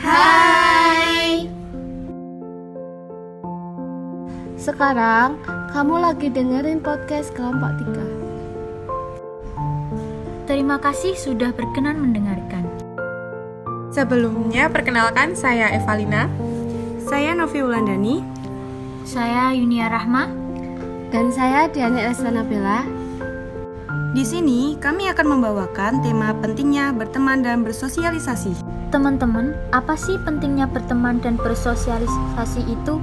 Hai. Sekarang kamu lagi dengerin podcast kelompok 3. Terima kasih sudah berkenan mendengarkan. Sebelumnya perkenalkan saya Evalina. Saya Novi Wulandani. Saya Yunia Rahma. Dan saya Diani Elsa Bella. Di sini kami akan membawakan tema pentingnya berteman dan bersosialisasi. Teman-teman, apa sih pentingnya berteman dan bersosialisasi itu?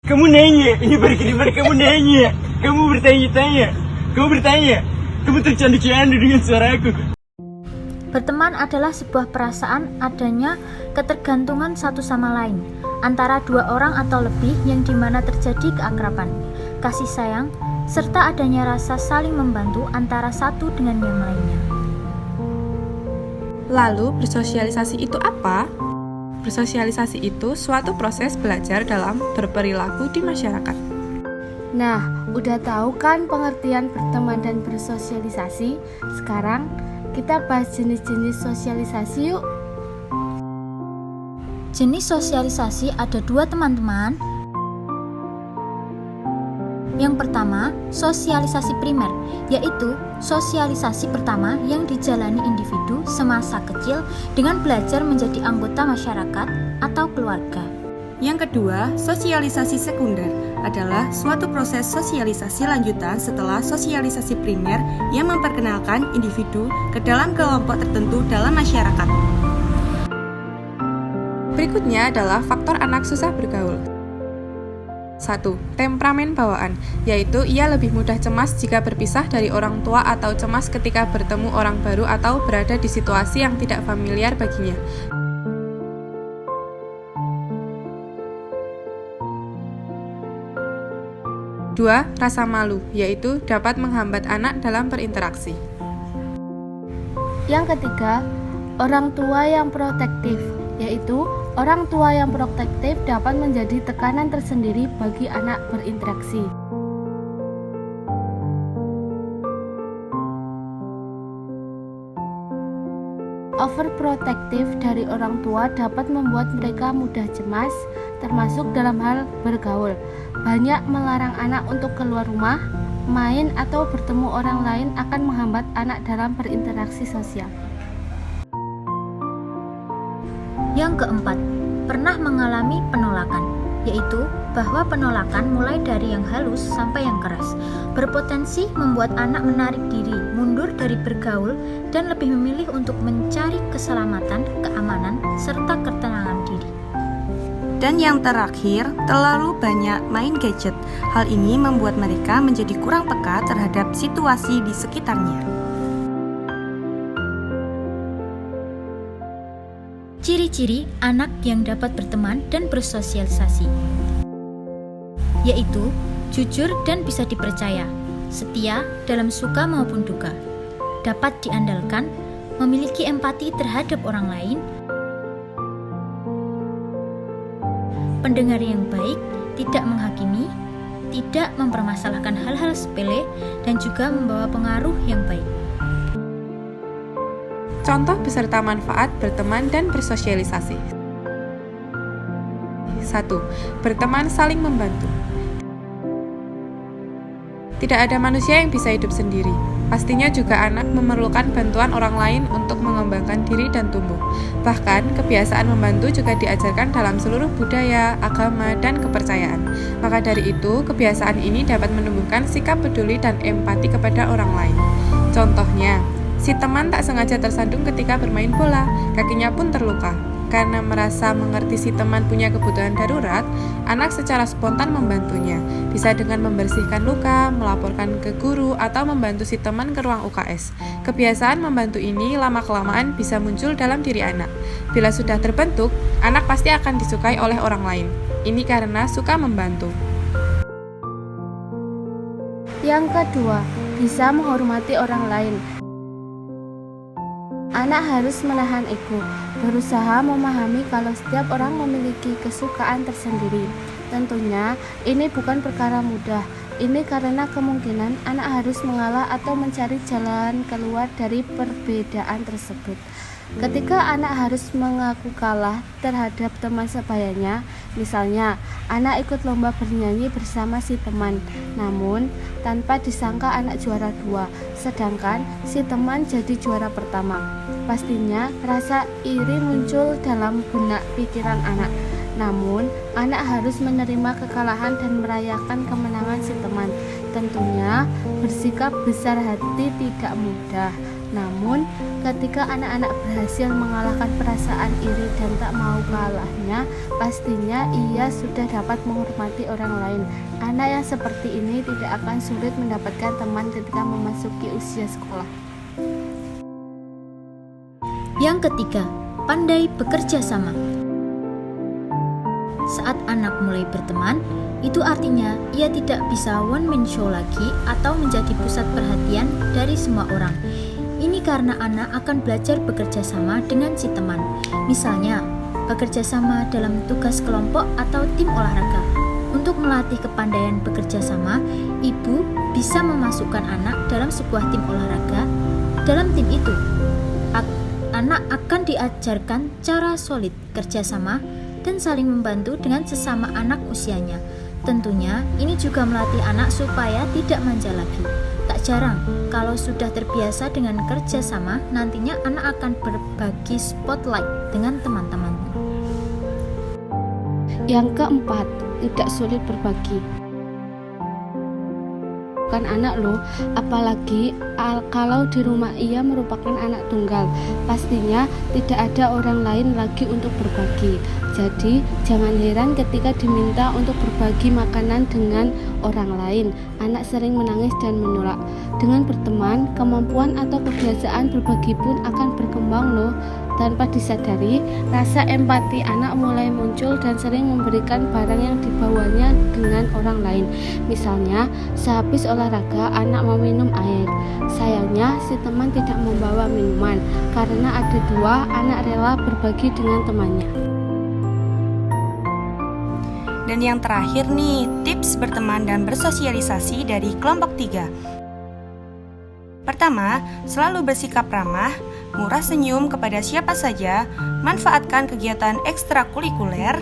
Kamu nanya, ini baru kamu nanya. Kamu bertanya-tanya. Kamu tercandu-candu dengan suaraku. Berteman adalah sebuah perasaan adanya ketergantungan satu sama lain antara dua orang atau lebih yang dimana terjadi keakraban, kasih sayang, serta adanya rasa saling membantu antara satu dengan yang lainnya. Lalu, bersosialisasi itu apa? Bersosialisasi itu suatu proses belajar dalam berperilaku di masyarakat. Nah, udah tahu kan pengertian berteman dan bersosialisasi? Sekarang kita bahas jenis-jenis sosialisasi yuk. Jenis sosialisasi ada dua, teman-teman. Yang pertama, sosialisasi primer, yaitu sosialisasi pertama yang dijalani individu semasa kecil dengan belajar menjadi anggota masyarakat atau keluarga. Yang kedua, sosialisasi sekunder adalah suatu proses sosialisasi lanjutan setelah sosialisasi primer yang memperkenalkan individu ke dalam kelompok tertentu dalam masyarakat. Berikutnya adalah faktor anak susah bergaul. 1. Temperamen bawaan, yaitu ia lebih mudah cemas jika berpisah dari orang tua atau cemas ketika bertemu orang baru atau berada di situasi yang tidak familiar baginya. 2. Rasa malu, yaitu dapat menghambat anak dalam berinteraksi. Yang ketiga, orang tua yang protektif, yaitu orang tua yang protektif dapat menjadi tekanan tersendiri bagi anak berinteraksi. Overprotective dari orang tua dapat membuat mereka mudah cemas, termasuk dalam hal bergaul. Banyak melarang anak untuk keluar rumah, main atau bertemu orang lain akan menghambat anak dalam berinteraksi sosial. Yang keempat, pernah mengalami penolakan, yaitu bahwa penolakan mulai dari yang halus sampai yang keras, berpotensi membuat anak menarik diri, mundur dari bergaul, dan lebih memilih untuk mencari keselamatan, keamanan, serta ketenangan diri. Dan yang terakhir, terlalu banyak main gadget. Hal ini membuat mereka menjadi kurang peka terhadap situasi di sekitarnya. Ciri-ciri anak yang dapat berteman dan bersosialisasi, yaitu jujur dan bisa dipercaya, setia dalam suka maupun duka, dapat diandalkan, memiliki empati terhadap orang lain, pendengar yang baik, tidak menghakimi, tidak mempermasalahkan hal-hal sepele, dan juga membawa pengaruh yang baik. Contoh beserta manfaat berteman dan bersosialisasi. 1. Berteman saling membantu. Tidak ada manusia yang bisa hidup sendiri. Pastinya juga anak memerlukan bantuan orang lain untuk mengembangkan diri dan tumbuh. Bahkan, kebiasaan membantu juga diajarkan dalam seluruh budaya, agama, dan kepercayaan. Maka dari itu, kebiasaan ini dapat menumbuhkan sikap peduli dan empati kepada orang lain. Contohnya, si teman tak sengaja tersandung ketika bermain bola, kakinya pun terluka. Karena merasa mengerti si teman punya kebutuhan darurat, anak secara spontan membantunya. Bisa dengan membersihkan luka, melaporkan ke guru, atau membantu si teman ke ruang UKS. Kebiasaan membantu ini lama-kelamaan bisa muncul dalam diri anak. Bila sudah terbentuk, anak pasti akan disukai oleh orang lain. Ini karena suka membantu. Yang kedua, bisa menghormati orang lain. Anak harus menahan ego, berusaha memahami kalau setiap orang memiliki kesukaan tersendiri. Tentunya, ini bukan perkara mudah. Ini karena kemungkinan anak harus mengalah atau mencari jalan keluar dari perbedaan tersebut. Ketika anak harus mengaku kalah terhadap teman sebayanya, misalnya anak ikut lomba bernyanyi bersama si teman, namun tanpa disangka anak juara 2, sedangkan si teman jadi juara pertama. Pastinya rasa iri muncul dalam benak pikiran anak. Namun, anak harus menerima kekalahan dan merayakan kemenangan si teman. Tentunya, bersikap besar hati tidak mudah. Namun, ketika anak-anak berhasil mengalahkan perasaan iri dan tak mau kalahnya, pastinya ia sudah dapat menghormati orang lain. Anak yang seperti ini tidak akan sulit mendapatkan teman ketika memasuki usia sekolah. Yang ketiga, pandai bekerja sama. Saat anak mulai berteman, itu artinya ia tidak bisa one man show lagi atau menjadi pusat perhatian dari semua orang. Ini karena anak akan belajar bekerja sama dengan si teman. Misalnya, bekerja sama dalam tugas kelompok atau tim olahraga. Untuk melatih kepandaian bekerja sama, ibu bisa memasukkan anak dalam sebuah tim olahraga. Dalam tim itu, anak akan diajarkan cara solid kerjasama dan saling membantu dengan sesama anak usianya. Tentunya ini juga melatih anak supaya tidak manja lagi. Tak jarang, kalau sudah terbiasa dengan kerja sama, nantinya anak akan berbagi spotlight dengan teman-temannya. Yang keempat, tidak sulit berbagi. Bukan anak loh, apalagi kalau di rumah ia merupakan anak tunggal, pastinya tidak ada orang lain lagi untuk berbagi. Jadi jangan heran ketika diminta untuk berbagi makanan dengan orang lain, anak sering menangis dan menolak. Dengan berteman, kemampuan atau kebiasaan berbagi pun akan berkembang loh. Tanpa disadari, rasa empati anak mulai muncul dan sering memberikan barang yang dibawanya dengan orang lain. Misalnya, sehabis olahraga anak mau minum air. Sayangnya, si teman tidak membawa minuman. Karena ada 2, anak rela berbagi dengan temannya. Dan yang terakhir nih, tips berteman dan bersosialisasi dari kelompok 3. Pertama, selalu bersikap ramah, murah senyum kepada siapa saja, manfaatkan kegiatan ekstrakurikuler,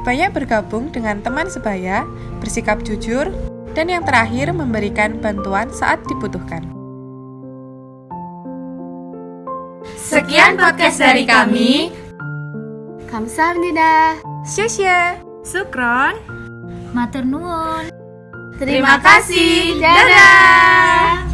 Banyak bergabung dengan teman sebaya, bersikap jujur, dan yang terakhir memberikan bantuan saat dibutuhkan. Sekian podcast dari kami. Kamsahamnida. Syesye! Sukron. Matur nuwun. Terima kasih. Dadah.